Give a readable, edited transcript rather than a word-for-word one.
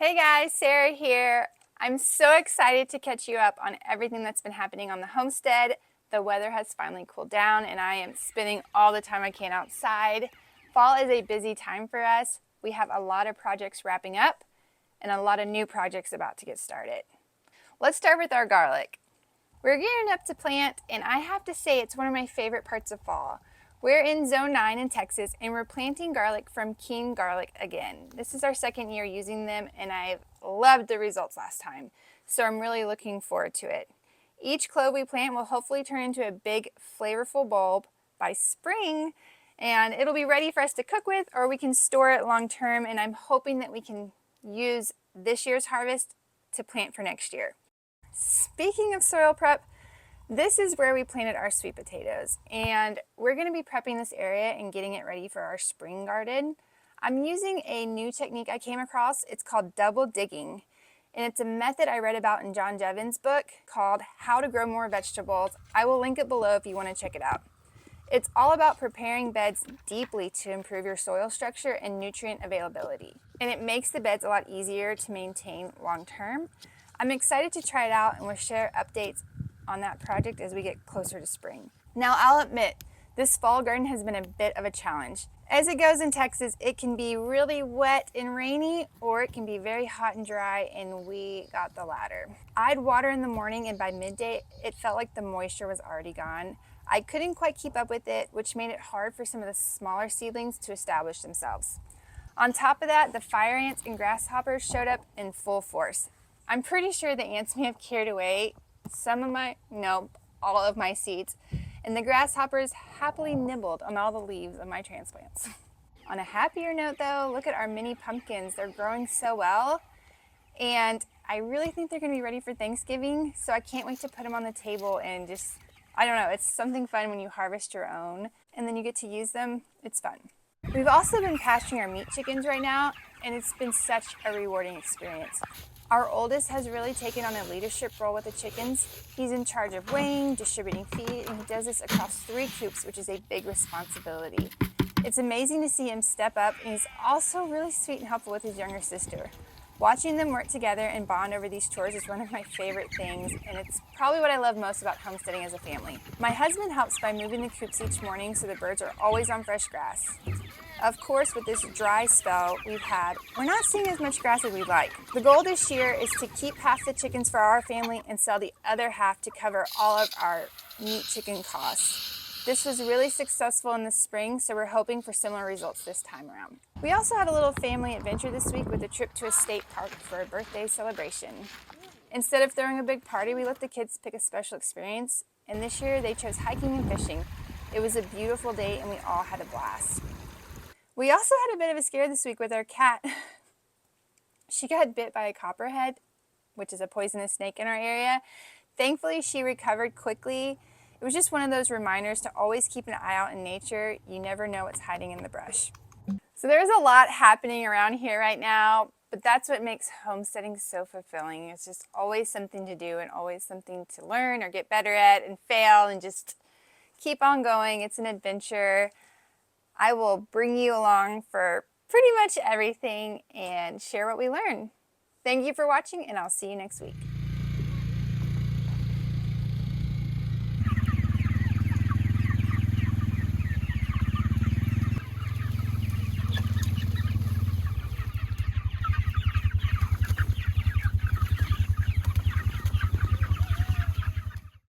Hey guys, Sarah here. I'm so excited to catch you up on everything that's been happening on the homestead. The weather has finally cooled down and I am spending all the time I can outside. Fall is a busy time for us. We have a lot of projects wrapping up and a lot of new projects about to get started. Let's start with our garlic. We're gearing up to plant, and I have to say it's one of my favorite parts of fall. We're in Zone 9 in Texas, and we're planting garlic from King Garlic again. This is our second year using them, and I loved the results last time, so I'm really looking forward to it. Each clove we plant will hopefully turn into a big, flavorful bulb by spring, and it'll be ready for us to cook with, or we can store it long term, and I'm hoping that we can use this year's harvest to plant for next year. Speaking of soil prep, this is where we planted our sweet potatoes, and we're going to be prepping this area and getting it ready for our spring garden. I'm using a new technique I came across. It's called double digging, and it's a method I read about in John Jevin's book called How to Grow More Vegetables. I will link it below if you want to check it out. It's all about preparing beds deeply to improve your soil structure and nutrient availability, and it makes the beds a lot easier to maintain long term. I'm excited to try it out, and we'll share updates on that project as we get closer to spring. Now, I'll admit, this fall garden has been a bit of a challenge. As it goes in Texas, it can be really wet and rainy, or it can be very hot and dry, and we got the latter. I'd water in the morning, and by midday, it felt like the moisture was already gone. I couldn't quite keep up with it, which made it hard for some of the smaller seedlings to establish themselves. On top of that, the fire ants and grasshoppers showed up in full force. I'm pretty sure the ants may have carried away all of my seeds, and the grasshoppers happily nibbled on all the leaves of my transplants. On a happier note though, look at our mini pumpkins. They're growing so well, and I really think they're gonna be ready for Thanksgiving, so I can't wait to put them on the table and just, I don't know, it's something fun when you harvest your own and then you get to use them. It's fun. We've also been pasturing our meat chickens right now, and it's been such a rewarding experience. Our oldest has really taken on a leadership role with the chickens. He's in charge of weighing, distributing feed, and he does this across 3 coops, which is a big responsibility. It's amazing to see him step up, and he's also really sweet and helpful with his younger sister. Watching them work together and bond over these chores is one of my favorite things, and it's probably what I love most about homesteading as a family. My husband helps by moving the coops each morning so the birds are always on fresh grass. Of course, with this dry spell we've had, we're not seeing as much grass as we'd like. The goal this year is to keep half the chickens for our family and sell the other half to cover all of our meat chicken costs. This was really successful in the spring, so we're hoping for similar results this time around. We also had a little family adventure this week with a trip to a state park for a birthday celebration. Instead of throwing a big party, we let the kids pick a special experience, and this year they chose hiking and fishing. It was a beautiful day and we all had a blast. We also had a bit of a scare this week with our cat. She got bit by a copperhead, which is a poisonous snake in our area. Thankfully, she recovered quickly. It was just one of those reminders to always keep an eye out in nature. You never know what's hiding in the brush. So there's a lot happening around here right now, but that's what makes homesteading so fulfilling. It's just always something to do and always something to learn or get better at and fail and just keep on going. It's an adventure. I will bring you along for pretty much everything and share what we learn. Thank you for watching, and I'll see you next week.